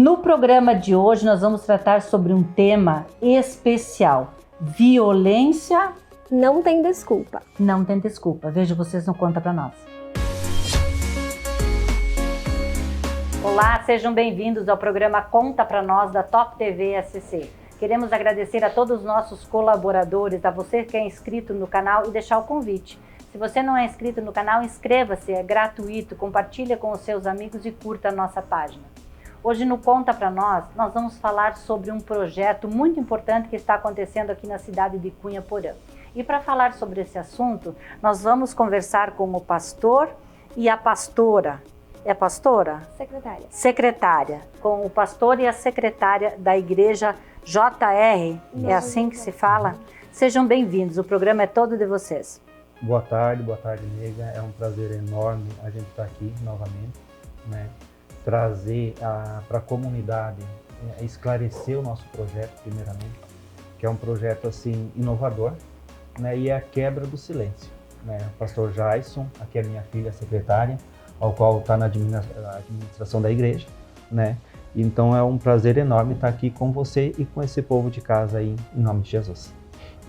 No programa de hoje nós vamos tratar sobre um tema especial: violência. Não tem desculpa. Não tem desculpa. Vejo vocês no Conta Pra Nós. Olá, sejam bem-vindos ao programa Conta Pra Nós da Top TV SC. Queremos agradecer a todos os nossos colaboradores, a você que é inscrito no canal e deixar o convite. Se você não é inscrito no canal, inscreva-se, é gratuito, compartilha com os seus amigos e curta a nossa página. Hoje no Conta Pra Nós, nós vamos falar sobre um projeto muito importante que está acontecendo aqui na cidade de Cunha Porã. E para falar sobre esse assunto, nós vamos conversar com o pastor e a pastora. É pastora? Secretária. Secretária. Com o pastor e a secretária da igreja JR. É assim que se fala? Sejam bem-vindos, o programa é todo de vocês. Boa tarde, nega. É um prazer enorme a gente estar aqui novamente, né? Trazer para a comunidade, esclarecer o nosso projeto, primeiramente, que é um projeto assim inovador, né? E é a quebra do silêncio, né? O pastor Jason, aqui é minha filha secretária, ao qual está na administração da igreja, né? Então é um prazer enorme estar aqui com você e com esse povo de casa aí, em nome de Jesus.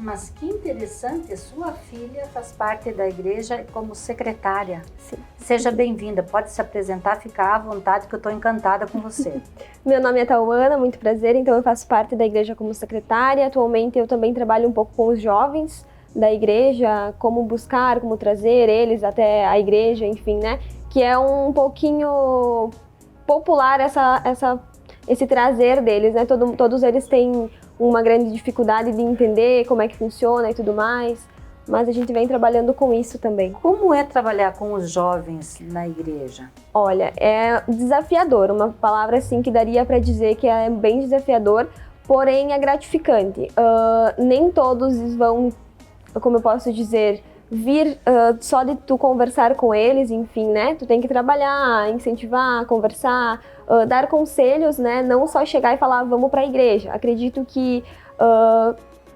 Mas que interessante, sua filha faz parte da igreja como secretária. Sim. Seja bem-vinda, pode se apresentar, ficar à vontade que eu estou encantada com você. Meu nome é Tauana, muito prazer, então eu faço parte da igreja como secretária. Atualmente eu também trabalho um pouco com os jovens da igreja, como buscar, como trazer eles até a igreja, enfim, né? Que é um pouquinho popular esse trazer deles, né? Todos eles têm uma grande dificuldade de entender como é que funciona e tudo mais, mas a gente vem trabalhando com isso também. Como é trabalhar com os jovens na igreja? Olha, é desafiador, uma palavra assim que daria para dizer que é bem desafiador, porém é gratificante. Nem todos vão, como eu posso dizer, vir só de tu conversar com eles, enfim, né? Tu tem que trabalhar, incentivar, conversar, dar conselhos, né? Não só chegar e falar, vamos para a igreja. Acredito que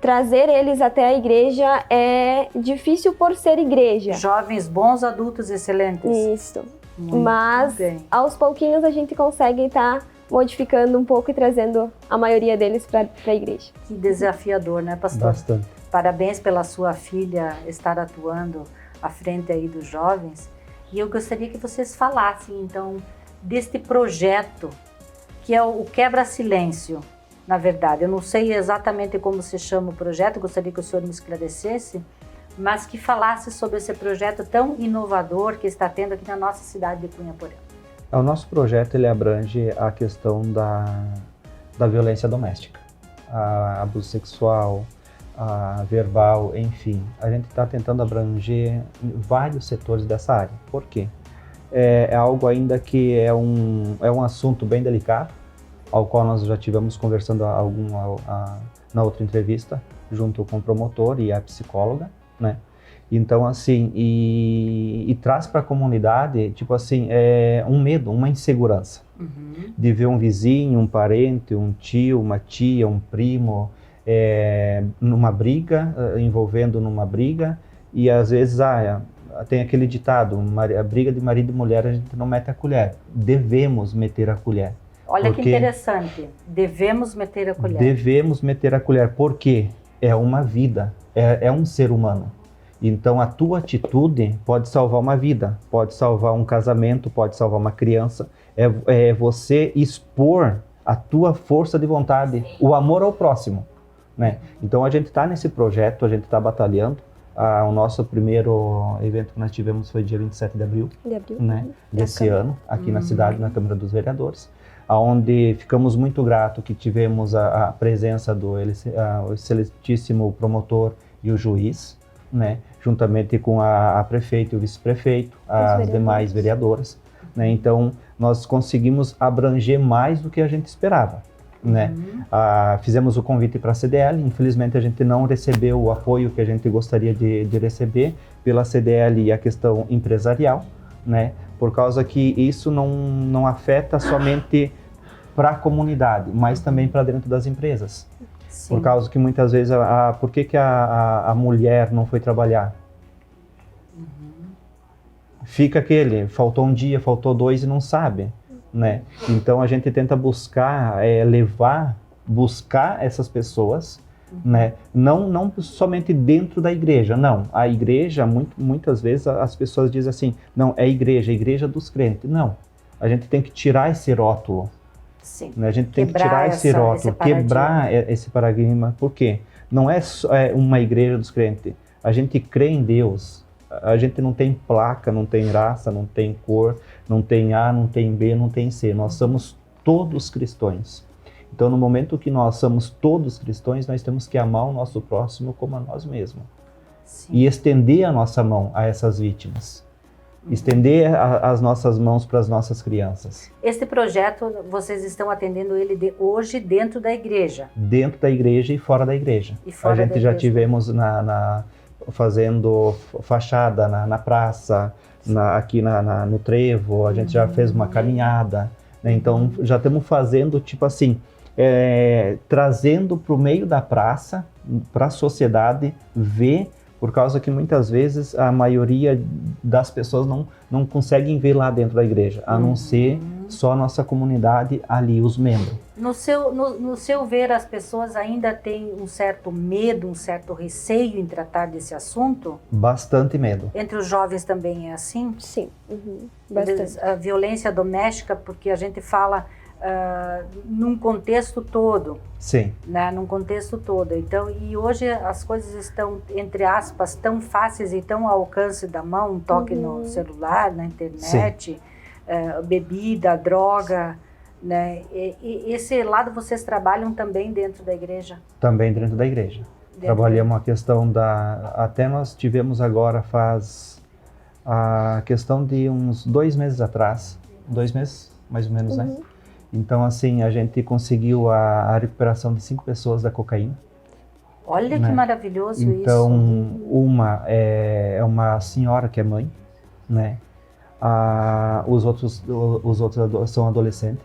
trazer eles até a igreja é difícil por ser igreja. Jovens bons, adultos excelentes. Isso. Muito Mas bem. aos pouquinhos a gente consegue estar modificando um pouco e trazendo a maioria deles para a igreja. Que desafiador, né, pastor? Bastante. Parabéns pela sua filha estar atuando à frente aí dos jovens. E eu gostaria que vocês falassem, então, deste projeto, que é o Quebra-Silêncio, na verdade. Eu não sei exatamente como se chama o projeto, gostaria que o senhor me esclarecesse, mas que falasse sobre esse projeto tão inovador que está tendo aqui na nossa cidade de Cunha Porã. O nosso projeto ele abrange a questão da violência doméstica, abuso sexual, verbal, enfim. A gente está tentando abranger vários setores dessa área. Por quê? É algo ainda que é um assunto bem delicado, ao qual nós já tivemos conversando na outra entrevista, junto com o promotor e a psicóloga, né? Então, assim, e traz para a comunidade, tipo assim, um medo, uma insegurança. De ver um vizinho, um parente, um tio, uma tia, um primo, numa briga, envolvendo numa briga, e às vezes tem aquele ditado, a briga de marido e mulher a gente não mete a colher, devemos meter a colher. Olha que interessante, devemos meter a colher. Devemos meter a colher, porque é uma vida, é um ser humano. Então a tua atitude pode salvar uma vida, pode salvar um casamento, pode salvar uma criança, é você expor a tua força de vontade, o amor ao próximo. Né? Então a gente está nesse projeto, a gente está batalhando. O nosso primeiro evento que nós tivemos foi dia 27 de abril, né? Desse ano, aqui na cidade, na Câmara dos Vereadores, onde ficamos muito gratos que tivemos a presença do excelentíssimo promotor e o juiz, né? Juntamente com a prefeita e o vice-prefeito, as demais vereadoras. Né? Então nós conseguimos abranger mais do que a gente esperava. Né? Fizemos o convite para a CDL, infelizmente a gente não recebeu o apoio que a gente gostaria de receber pela CDL e a questão empresarial, né? Por causa que isso não afeta somente para a comunidade, mas também para dentro das empresas. Sim. Por causa que muitas vezes, por que a mulher não foi trabalhar? Fica faltou um dia, faltou dois e não sabe. né? Então a gente tenta buscar buscar essas pessoas, né? Não somente dentro da igreja, não. A igreja, muitas vezes as pessoas dizem assim, não, é a igreja dos crentes. Não, a gente tem que tirar esse rótulo. Sim. Né? A gente tem que tirar esse rótulo, quebrar esse paradigma. Por quê? Não é uma igreja dos crentes. A gente crê em Deus. A gente não tem placa, não tem raça, não tem cor, não tem A, não tem B, não tem C. Nós somos todos cristãos. Então, no momento que nós somos todos cristãos, nós temos que amar o nosso próximo como a nós mesmos. Sim. E estender a nossa mão a essas vítimas. Estender as nossas mãos para as nossas crianças. Este projeto, vocês estão atendendo ele hoje dentro da igreja? Dentro da igreja e fora da igreja. A gente já tivemos fazendo fachada na praça, aqui no trevo, a gente já fez uma caminhada. Né? Então, já estamos fazendo, tipo assim, trazendo para o meio da praça, para a sociedade ver, por causa que muitas vezes a maioria das pessoas não conseguem ver lá dentro da igreja, a não ser só a nossa comunidade ali, os membros. No seu ver, as pessoas ainda têm um certo medo, um certo receio em tratar desse assunto? Bastante medo. Entre os jovens também é assim? Sim, bastante. A violência doméstica, porque a gente fala num contexto todo. Sim. Né? Num contexto todo. Então, e hoje as coisas estão, entre aspas, tão fáceis e tão ao alcance da mão, um toque no celular, na internet, bebida, droga, né? E esse lado vocês trabalham também dentro da igreja? Também dentro da igreja. Trabalhamos a questão até nós tivemos agora faz a questão de uns 2 meses atrás, 2 meses mais ou menos, né? Então, assim, a gente conseguiu a recuperação de 5 pessoas da cocaína. Olha, né? Que maravilhoso isso. Então, uma é uma senhora que é mãe, né? Os outros são adolescentes,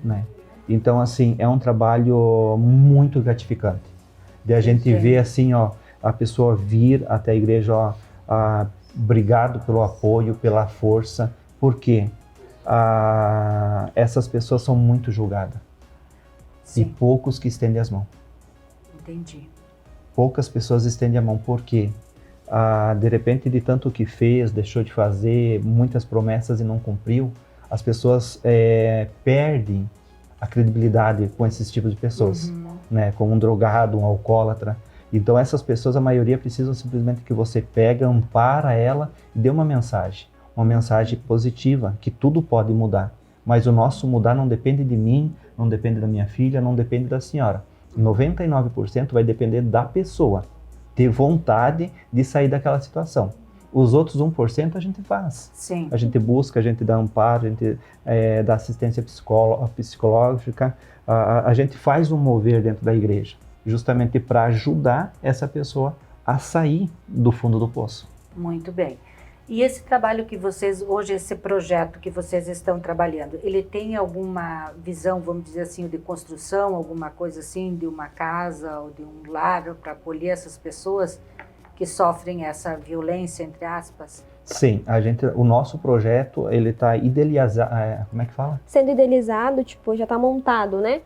né? Então, assim, é um trabalho muito gratificante. De a gente ver, assim, ó, a pessoa vir até a igreja, ó, obrigado pelo apoio, pela força. Por quê? Essas pessoas são muito julgadas. Sim. E poucos que estendem as mãos. Entendi. Poucas pessoas estendem a mão, porque de repente, de tanto que fez, deixou de fazer, muitas promessas e não cumpriu, as pessoas perdem a credibilidade com esses tipos de pessoas, né? Como um drogado, um alcoólatra. Então essas pessoas, a maioria, precisam simplesmente que você pega, ampara ela e dê uma mensagem positiva, que tudo pode mudar. Mas o nosso mudar não depende de mim, não depende da minha filha, não depende da senhora. 99% vai depender da pessoa ter vontade de sair daquela situação. Os outros 1% a gente faz. Sim. A gente busca, a gente dá amparo, a gente dá assistência psicológica, a gente faz um mover dentro da igreja, justamente para ajudar essa pessoa a sair do fundo do poço. Muito bem. E esse trabalho que vocês, hoje esse projeto que vocês estão trabalhando, ele tem alguma visão, vamos dizer assim, de construção, alguma coisa assim, de uma casa ou de um lar para acolher essas pessoas que sofrem essa violência, entre aspas? Sim, o nosso projeto, ele está idealizado, como é que fala? Sendo idealizado, tipo, já está montado, né?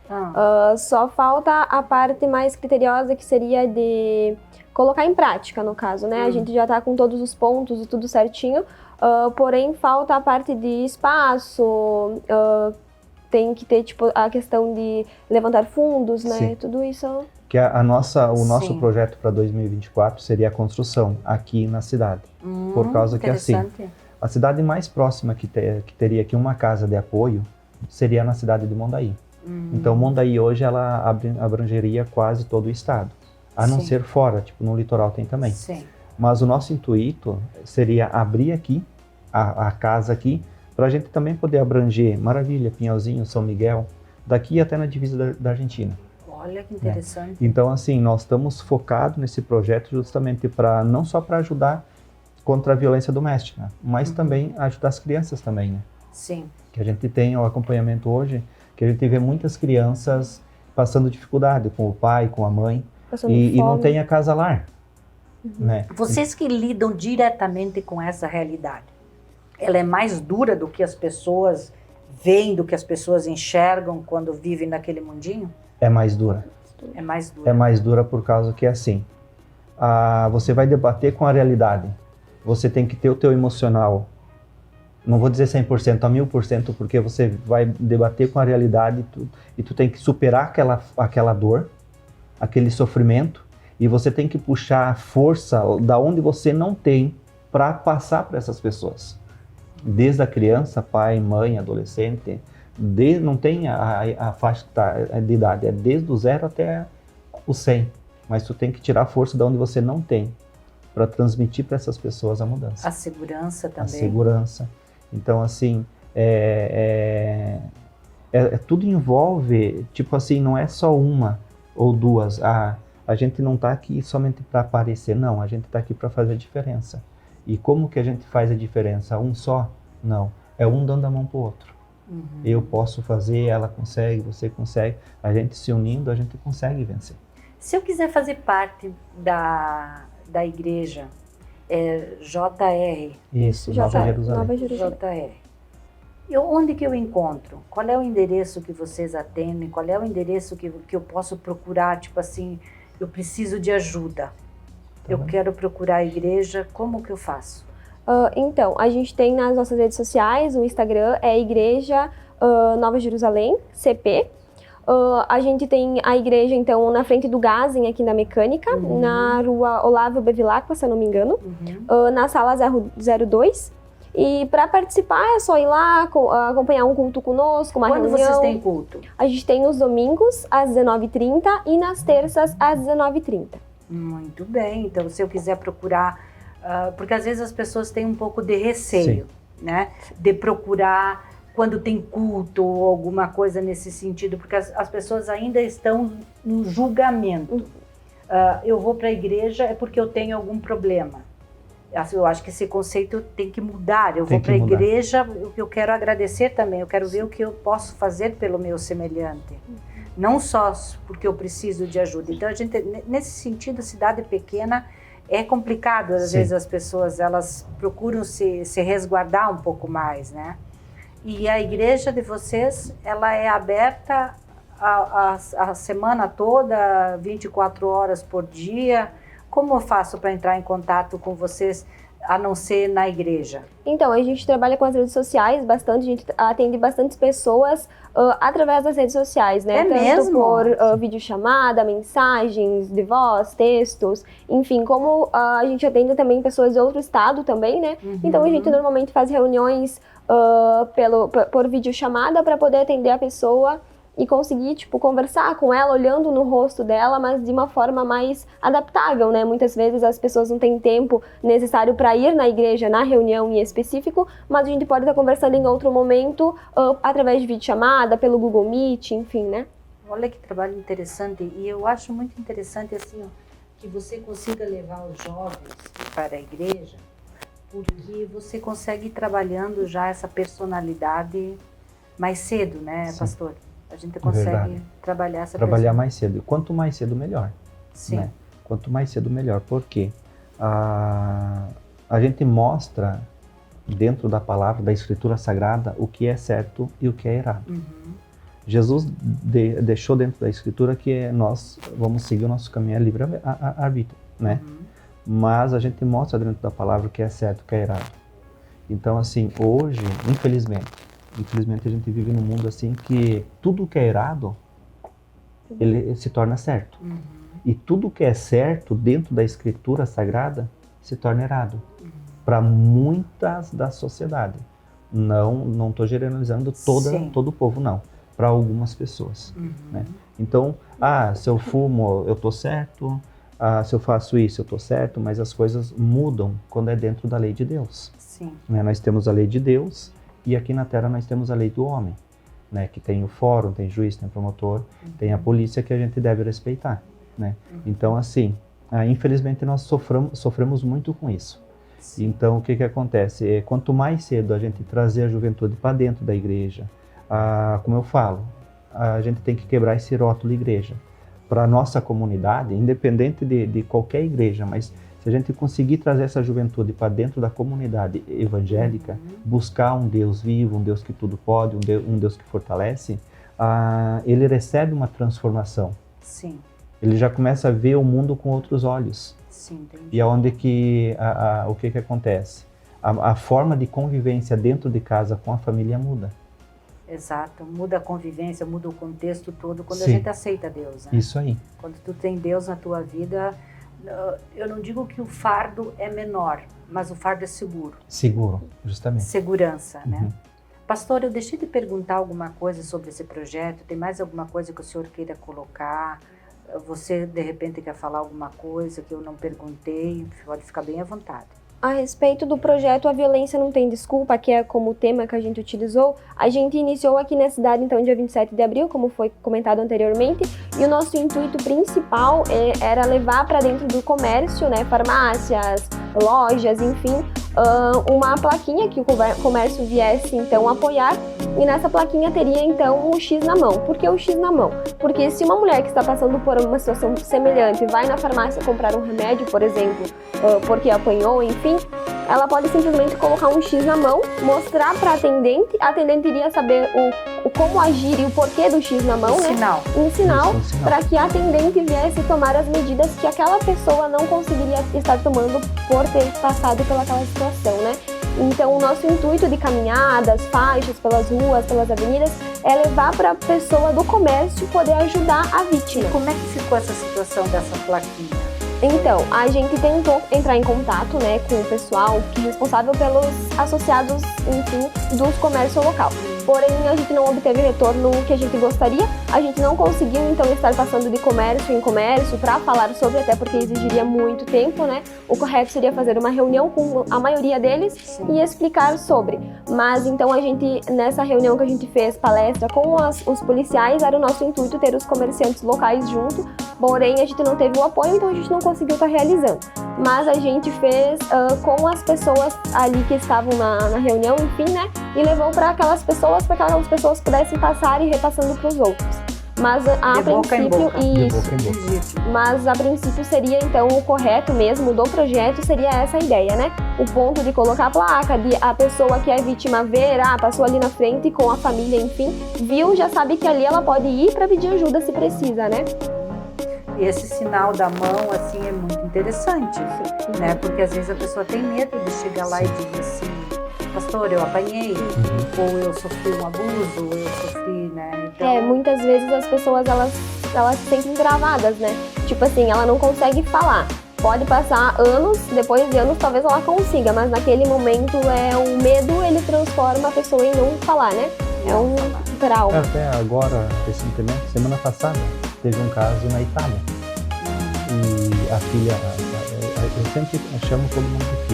Só falta a parte mais criteriosa, que seria de colocar em prática, no caso, né? A gente já está com todos os pontos e tudo certinho, porém falta a parte de espaço, tem que ter, tipo, a questão de levantar fundos, né? Sim. Tudo isso. Que o nosso projeto para 2024 seria a construção aqui na cidade. Por causa que, assim, a cidade mais próxima que teria aqui uma casa de apoio seria na cidade de Mondaí. Então, Mondaí hoje, ela abrangeria quase todo o estado. A não ser fora, tipo, no litoral tem também. Sim. Mas o nosso intuito seria abrir aqui, a casa aqui, para a gente também poder abranger Maravilha, Pinhalzinho, São Miguel, daqui até na divisa da Argentina. Olha que interessante. Então, assim, nós estamos focados nesse projeto justamente para, não só para ajudar contra a violência doméstica, mas também ajudar as crianças também, né? Sim. Que a gente tem o acompanhamento hoje, que a gente vê muitas crianças passando dificuldade com o pai, com a mãe, e não tem a casa lar, né? Vocês que lidam diretamente com essa realidade, ela é mais dura do que as pessoas veem do que as pessoas enxergam quando vivem naquele mundinho? É mais dura. É mais dura. É mais dura por causa que assim, você vai debater com a realidade. Você tem que ter o teu emocional, não vou dizer 100%, a 1000%, porque você vai debater com a realidade e tu tem que superar aquela dor, aquele sofrimento, e você tem que puxar a força da onde você não tem para passar para essas pessoas. Desde a criança, pai, mãe, adolescente, não tem a faixa de idade, é desde o 0 até o 100. Mas tu tem que tirar a força de onde você não tem para transmitir para essas pessoas a mudança. A segurança também. A segurança. Então, assim, tudo envolve, tipo assim, não é só uma ou duas. A gente não está aqui somente para aparecer, não. A gente está aqui para fazer a diferença. E como que a gente faz a diferença? Um só? Não. É um dando a mão para o outro. Uhum. Eu posso fazer, ela consegue, você consegue. A gente se unindo, a gente consegue vencer. Se eu quiser fazer parte da igreja, JR. Isso, Nova Jerusalém. JR. Onde que eu encontro? Qual é o endereço que vocês atendem? Qual é o endereço que eu posso procurar? Tipo assim, eu preciso de ajuda. Eu quero procurar a igreja, como que eu faço? Então, a gente tem nas nossas redes sociais, o Instagram é Igreja Nova Jerusalém, CP. A gente tem a igreja, então, na frente do Gazen, aqui na Mecânica, na rua Olavo Bevilacqua, se eu não me engano, na sala 02. E para participar é só ir lá, acompanhar um culto conosco, uma reunião. Quando vocês têm culto? A gente tem nos domingos, às 19h30 e nas terças, às 19h30. Muito bem, então se eu quiser procurar, porque às vezes as pessoas têm um pouco de receio, né? De procurar quando tem culto ou alguma coisa nesse sentido, porque as pessoas ainda estão no julgamento. Eu vou para a igreja é porque eu tenho algum problema. Eu acho que esse conceito tem que mudar. Eu vou para a igreja, eu quero agradecer também, eu quero ver o que eu posso fazer pelo meu semelhante. Não só porque eu preciso de ajuda. Então, a gente, nesse sentido, cidade pequena é complicado. Às vezes as pessoas elas procuram se resguardar um pouco mais, né? E a igreja de vocês, ela é aberta a semana toda, 24 horas por dia. Como eu faço para entrar em contato com vocês, a não ser na igreja? Então, a gente trabalha com as redes sociais bastante, a gente atende bastante pessoas através das redes sociais, né? Tanto mesmo? Por videochamada, mensagens de voz, textos, enfim, como a gente atende também pessoas de outro estado também, né? Então, a gente normalmente faz reuniões por videochamada para poder atender a pessoa e conseguir, tipo, conversar com ela, olhando no rosto dela, mas de uma forma mais adaptável, né? Muitas vezes as pessoas não têm tempo necessário para ir na igreja, na reunião em específico, mas a gente pode estar conversando em outro momento, através de videochamada, pelo Google Meet, enfim, né? Olha que trabalho interessante, e eu acho muito interessante, assim, que você consiga levar os jovens para a igreja, porque você consegue ir trabalhando já essa personalidade mais cedo, né, pastor? A gente consegue trabalhar essa Trabalhar mais cedo. E quanto mais cedo, melhor. Sim. Né? Quanto mais cedo, melhor. Por quê? A gente mostra dentro da palavra, da Escritura Sagrada, o que é certo e o que é errado. Jesus deixou dentro da Escritura que nós vamos seguir o nosso caminho, é livre-arbítrio, né? Mas a gente mostra dentro da palavra o que é certo e o que é errado. Então, assim, hoje, infelizmente a gente vive num mundo assim que tudo que é errado, ele se torna certo. E tudo que é certo dentro da Escritura Sagrada se torna errado. Para muitas da sociedade. Não estou generalizando todo o povo, não. Para algumas pessoas. Né? Então, se eu fumo, eu estou certo. Se eu faço isso, eu estou certo. Mas as coisas mudam quando é dentro da lei de Deus. Sim. Né? Nós temos a lei de Deus. E aqui na Terra nós temos a lei do homem, né? Que tem o fórum, tem juiz, tem promotor, tem a polícia que a gente deve respeitar, né? Então, assim, infelizmente nós sofremos muito com isso. Então, o que acontece? Quanto mais cedo a gente trazer a juventude para dentro da igreja, como eu falo, a gente tem que quebrar esse rótulo igreja. Para a nossa comunidade, independente de qualquer igreja, mas se Se a gente conseguir trazer essa juventude para dentro da comunidade evangélica, buscar um Deus vivo, um Deus que tudo pode, um Deus que fortalece, ele recebe uma transformação. Sim. Ele já começa a ver o mundo com outros olhos. Sim, entendi. E é onde que, o que acontece? A forma de convivência dentro de casa com a família muda. Exato, muda a convivência, muda o contexto todo quando a Sim. gente aceita Deus, né? Isso aí. Quando tu tem Deus na tua vida, eu não digo que o fardo é menor, mas o fardo é seguro. Seguro, justamente. Segurança, né? Uhum. Pastor, eu deixei de perguntar alguma coisa sobre esse projeto, tem mais alguma coisa que o senhor queira colocar? Você, de repente, quer falar alguma coisa que eu não perguntei? Pode ficar bem à vontade. A respeito do projeto A Violência Não Tem Desculpa, que é como tema que a gente utilizou, a gente iniciou aqui na cidade, então, dia 27 de abril, como foi comentado anteriormente, e o nosso intuito principal era levar para dentro do comércio, né, farmácias, lojas, enfim, uma plaquinha que o comércio viesse, então, apoiar, e nessa plaquinha teria, então, um X na mão. Por que o X na mão? Porque se uma mulher que está passando por uma situação semelhante vai na farmácia comprar um remédio, por exemplo, porque apanhou, enfim, ela pode simplesmente colocar um X na mão, mostrar para a atendente iria saber o como agir e o porquê do X na mão, Um né? sinal. Um sinal Isso, um sinal. para que a atendente viesse tomar as medidas que aquela pessoa não conseguiria estar tomando por ter passado pelaquela situação, né? Então, o nosso intuito de caminhadas, faixas pelas ruas, pelas avenidas, é levar para a pessoa do comércio poder ajudar a vítima. Como é que ficou essa situação dessa plaquinha? Então, a gente tentou entrar em contato, né, com o pessoal que é responsável pelos associados, enfim, do comércio local. Porém, a gente não obteve retorno que a gente gostaria. A gente não conseguiu, então, estar passando de comércio em comércio para falar sobre, até porque exigiria muito tempo, né? O correto seria fazer uma reunião com a maioria deles e explicar sobre. Mas, então, a gente, nessa reunião que a gente fez, palestra com os policiais, era o nosso intuito ter os comerciantes locais junto. Porém, a gente não teve o apoio, então a gente não conseguiu estar realizando. Mas a gente fez com as pessoas ali que estavam na reunião, enfim, né? E levou para aquelas pessoas, para que aquelas pessoas pudessem passar e repassando para os outros. Mas a De boca em princípio, boca. De isso. boca em boca. Legítimo. Mas a princípio seria então o correto mesmo do projeto, seria essa a ideia, né? O ponto de colocar a placa, de a pessoa que é vítima ver, passou ali na frente com a família, enfim, viu, já sabe que ali ela pode ir para pedir ajuda se precisa, né? E esse sinal da mão, assim, é muito interessante, né? Porque às vezes a pessoa tem medo de chegar lá e dizer assim, pastor, eu apanhei, ou eu sofri um abuso, ou eu sofri, né? Então, Muitas vezes as pessoas, elas se sentem travadas, né? Tipo assim, ela não consegue falar. Pode passar anos, depois de anos talvez ela consiga, mas naquele momento o medo, ele transforma a pessoa em não falar, né? É um trauma. Até agora, recentemente, semana passada, teve um caso na Itália. E a filha, eu sempre chamo todo mundo de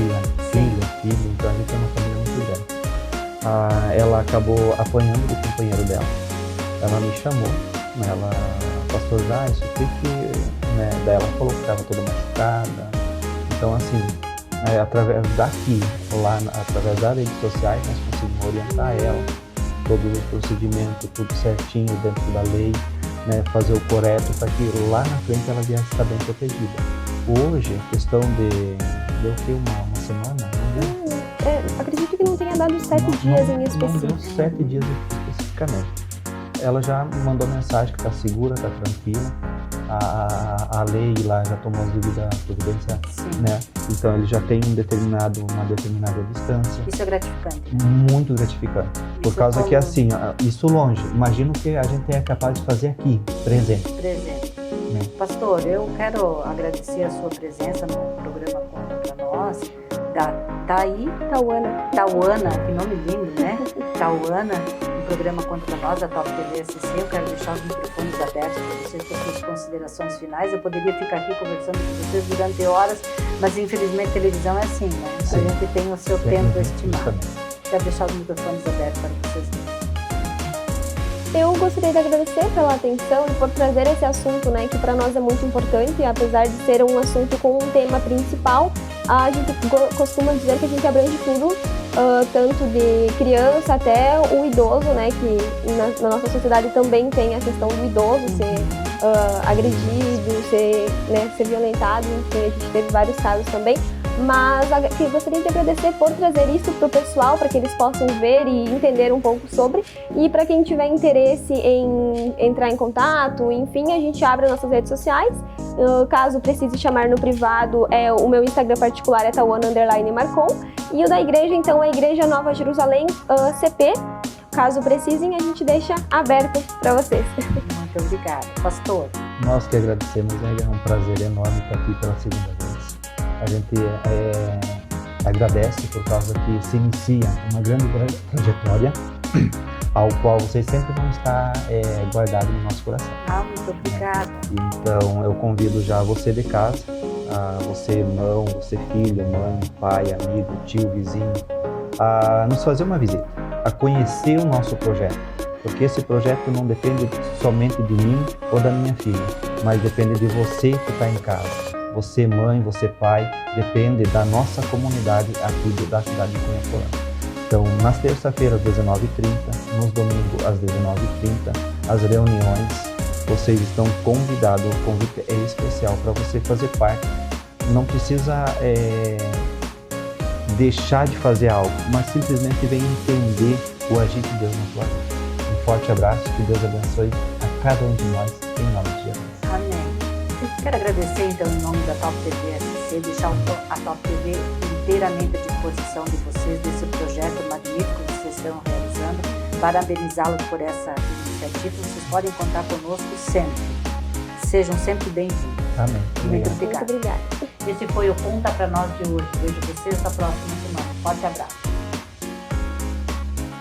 filha, filho, então a gente tem uma família muito grande. Ela acabou apanhando do companheiro dela. Ela me chamou, ela, pastor já, isso que, né, daí ela falou que estava toda machucada. Então, assim, através daqui, lá, através das redes sociais, nós conseguimos orientar ela, todos os procedimentos, tudo certinho dentro da lei, né, fazer o correto para que lá na frente ela viesse estar bem protegida. Hoje, a questão deu o quê? Uma semana? Não deu? Acredito que não tenha dado 7 dias em Não específico. deu 7 dias especificamente. Ela já me mandou mensagem que está segura, está tranquila. A lei lá já tomou as devidas providências, né? Então ele já tem uma determinada distância. isso é gratificante. Muito gratificante. Por Isso causa como- que assim, isso longe, imagino que a gente é capaz de fazer aqui, presente. Né? Pastor, eu quero agradecer a sua presença no programa Conta Pra Nós, da Tauana, que nome lindo, né? Tauana, no programa Conta Pra Nós, da Top TV SCC. Eu quero deixar os microfones abertos para vocês ter suas considerações finais. Eu poderia ficar aqui conversando com vocês durante horas, mas infelizmente televisão é assim, né? Sim. A gente tem o seu tempo estimado. Justamente. Quero deixar os microfones abertos para vocês. Eu gostaria de agradecer pela atenção e por trazer esse assunto, né, que para nós é muito importante, apesar de ser um assunto com um tema principal, a gente costuma dizer que a gente abrange tudo, tanto de criança até o idoso, né, que na nossa sociedade também tem a questão do idoso ser agredido, ser violentado, enfim, a gente teve vários casos também. Mas eu gostaria de agradecer por trazer isso para o pessoal, para que eles possam ver e entender um pouco sobre. E para quem tiver interesse em entrar em contato, enfim, a gente abre as nossas redes sociais. Caso precise chamar no privado, o meu Instagram particular é Tawana_Marcon. E o da igreja, então, é Igreja Nova Jerusalém CP. Caso precisem, a gente deixa aberto para vocês. Muito obrigada. Pastor. Nós que agradecemos, é um prazer enorme estar aqui pela segunda vez. A gente agradece por causa que se inicia uma grande trajetória ao qual vocês sempre vão estar guardados no nosso coração. Muito obrigada. Então eu convido já você de casa, você irmão, você filho, mãe, pai, amigo, tio, vizinho, a nos fazer uma visita, a conhecer o nosso projeto. Porque esse projeto não depende somente de mim ou da minha filha, mas depende de você que está em casa. Você mãe, você pai, depende da nossa comunidade aqui da cidade de Cunha Porã. Então, nas terça-feiras, às 19h30, nos domingos, às 19h30, as reuniões, vocês estão convidados, o convite é especial para você fazer parte. Não precisa deixar de fazer algo, mas simplesmente vem entender o agir de Deus na sua vida. Um forte abraço, que Deus abençoe a cada um de nós, em nome de Jesus. Amém. Quero agradecer, então, em nome da Top TV SC, deixar a Top TV inteiramente à disposição de vocês, desse projeto magnífico que vocês estão realizando. Parabenizá-los por essa iniciativa. Vocês podem contar conosco sempre. Sejam sempre bem-vindos. Amém. Muito obrigada. Muito obrigada. Esse foi o Conta Pra Nós de hoje. Vejo vocês na próxima semana. Forte abraço.